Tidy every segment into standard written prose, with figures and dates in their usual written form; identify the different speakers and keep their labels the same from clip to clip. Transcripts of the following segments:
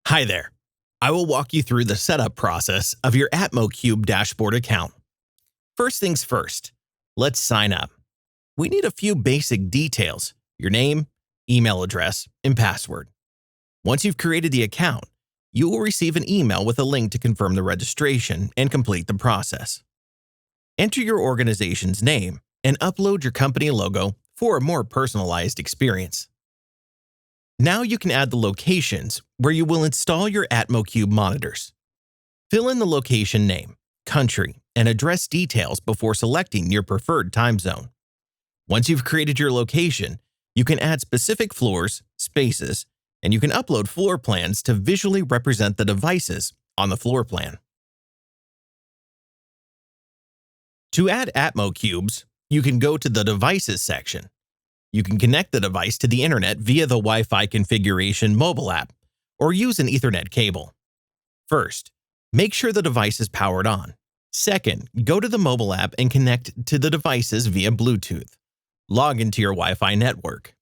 Speaker 1: Hi there. I will walk you through the setup process of your Atmocube Dashboard account. First things first, let's sign up. We need a few basic details: your name, email address, and password. Once you've created the account, you will receive an email with a link to confirm the registration and complete the process. Enter your organization's name and upload your company logo for a more personalized experience. Now you can add the locations where you will install your Atmocube monitors. Fill in the location name, country, and address details before selecting your preferred time zone. Once you've created your location, you can add specific floors, spaces, and you can upload floor plans to visually represent the devices on the floor plan. To add Atmocubes, you can go to the Devices section. You can connect the device to the internet via the Wi-Fi configuration mobile app or use an Ethernet cable. First, make sure the device is powered on. Second, go to the mobile app and connect to the devices via Bluetooth. Log into your Wi-Fi network.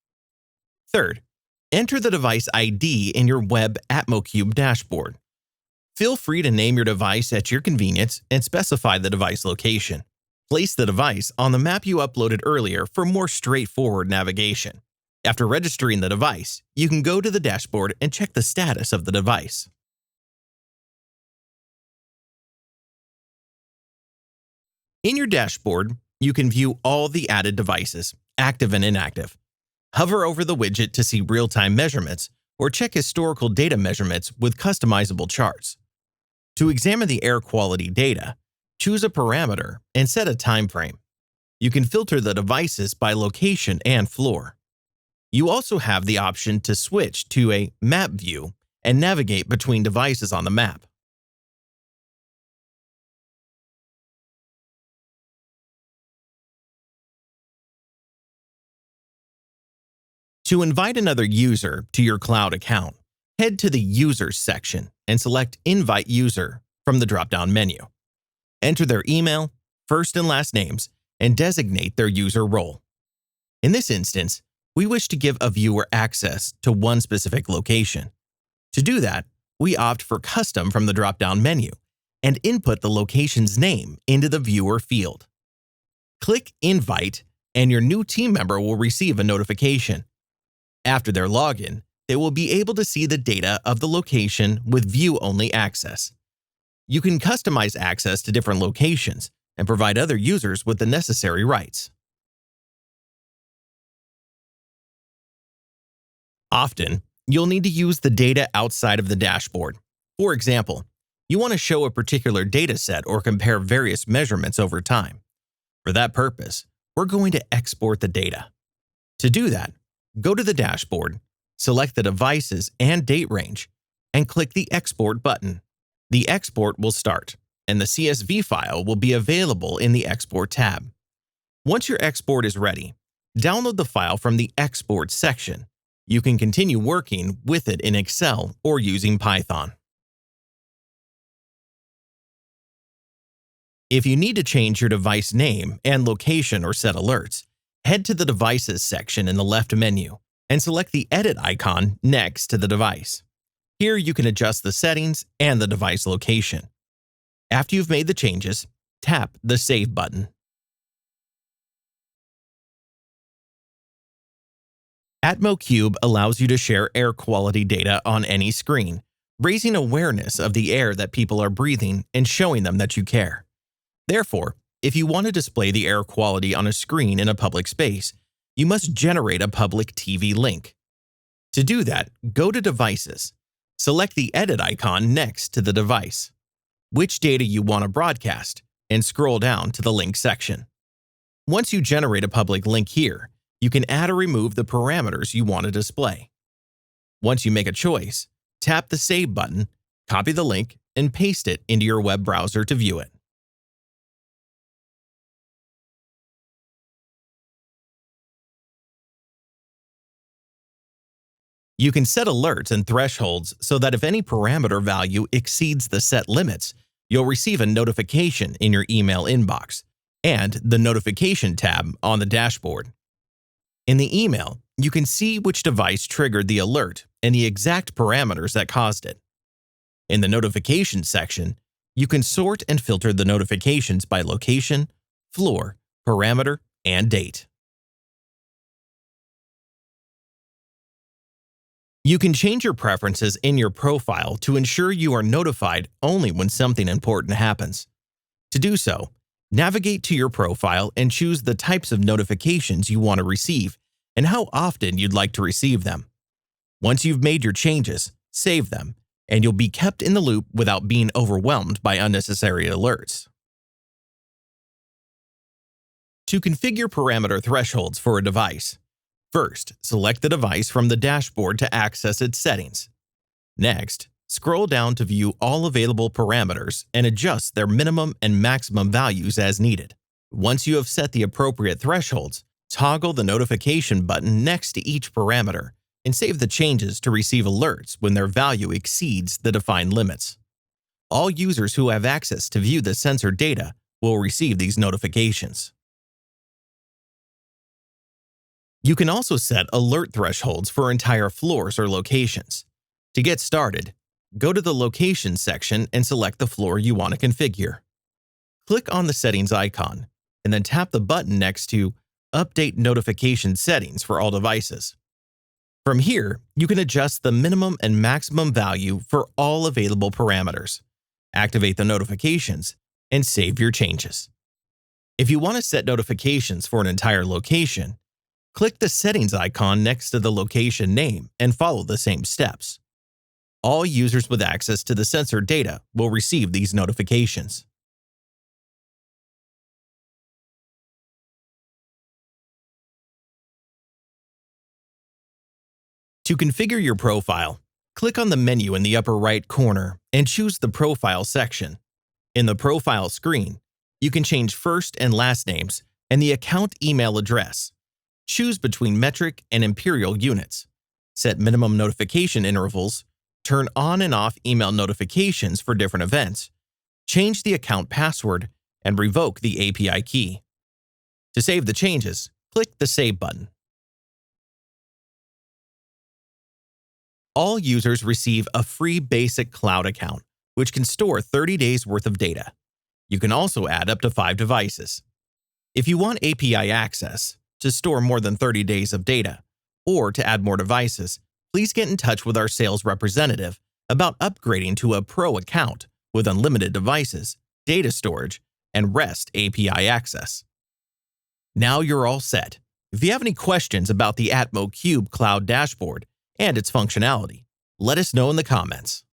Speaker 1: Third, enter the device ID in your web Atmocube dashboard. Feel free to name your device at your convenience and specify the device location. Place the device on the map you uploaded earlier for more straightforward navigation. After registering the device, you can go to the dashboard and check the status of the device. In your dashboard, you can view all the added devices, active and inactive. Hover over the widget to see real-time measurements or check historical data measurements with customizable charts. To examine the air quality data, choose a parameter and set a time frame. You can filter the devices by location and floor. You also have the option to switch to a map view and navigate between devices on the map. To invite another user to your cloud account, head to the Users section and select Invite User from the drop-down menu. Enter their email, first and last names, and designate their user role. In this instance, we wish to give a viewer access to one specific location. To do that, we opt for Custom from the drop-down menu and input the location's name into the viewer field. Click Invite, and your new team member will receive a notification. After their login, they will be able to see the data of the location with view-only access. You can customize access to different locations and provide other users with the necessary rights. Often, you'll need to use the data outside of the dashboard. For example, you want to show a particular data set or compare various measurements over time. For that purpose, we're going to export the data. To do that, go to the dashboard, select the devices and date range, and click the Export button. The export will start, and the CSV file will be available in the Export tab. Once your export is ready, download the file from the Export section. You can continue working with it in Excel or using Python. If you need to change your device name and location or set alerts, head to the Devices section in the left menu and select the Edit icon next to the device. Here you can adjust the settings and the device location. After you've made the changes, tap the Save button. Atmocube allows you to share air quality data on any screen, raising awareness of the air that people are breathing and showing them that you care. Therefore, if you want to display the air quality on a screen in a public space, you must generate a public TV link. To do that, go to Devices. Select the Edit icon next to the device, which data you want to broadcast, and scroll down to the Link section. Once you generate a public link here, you can add or remove the parameters you want to display. Once you make a choice, tap the Save button, copy the link, and paste it into your web browser to view it. You can set alerts and thresholds so that if any parameter value exceeds the set limits, you'll receive a notification in your email inbox and the Notification tab on the dashboard. In the email, you can see which device triggered the alert and the exact parameters that caused it. In the notifications section, you can sort and filter the notifications by location, floor, parameter, and date. You can change your preferences in your profile to ensure you are notified only when something important happens. To do so, navigate to your profile and choose the types of notifications you want to receive and how often you'd like to receive them. Once you've made your changes, save them, and you'll be kept in the loop without being overwhelmed by unnecessary alerts. To configure parameter thresholds for a device, first, select the device from the dashboard to access its settings. Next, scroll down to view all available parameters and adjust their minimum and maximum values as needed. Once you have set the appropriate thresholds, toggle the notification button next to each parameter and save the changes to receive alerts when their value exceeds the defined limits. All users who have access to view the sensor data will receive these notifications. You can also set alert thresholds for entire floors or locations. To get started, go to the Location section and select the floor you want to configure. Click on the Settings icon, and then tap the button next to Update Notification Settings for all devices. From here, you can adjust the minimum and maximum value for all available parameters, activate the notifications, and save your changes. If you want to set notifications for an entire location, click the Settings icon next to the location name and follow the same steps. All users with access to the sensor data will receive these notifications. To configure your profile, click on the menu in the upper right corner and choose the Profile section. In the Profile screen, you can change first and last names and the account email address. Choose between metric and imperial units. Set minimum notification intervals. Turn on and off email notifications for different events. Change the account password and revoke the API key. To save the changes, click the Save button. All users receive a free basic cloud account, which can store 30 days worth of data. You can also add up to 5 devices. If you want API access to store more than 30 days of data, or to add more devices, please get in touch with our sales representative about upgrading to a Pro account with unlimited devices, data storage, and REST API access. Now you're all set. If you have any questions about the Atmocube Cloud Dashboard and its functionality, let us know in the comments.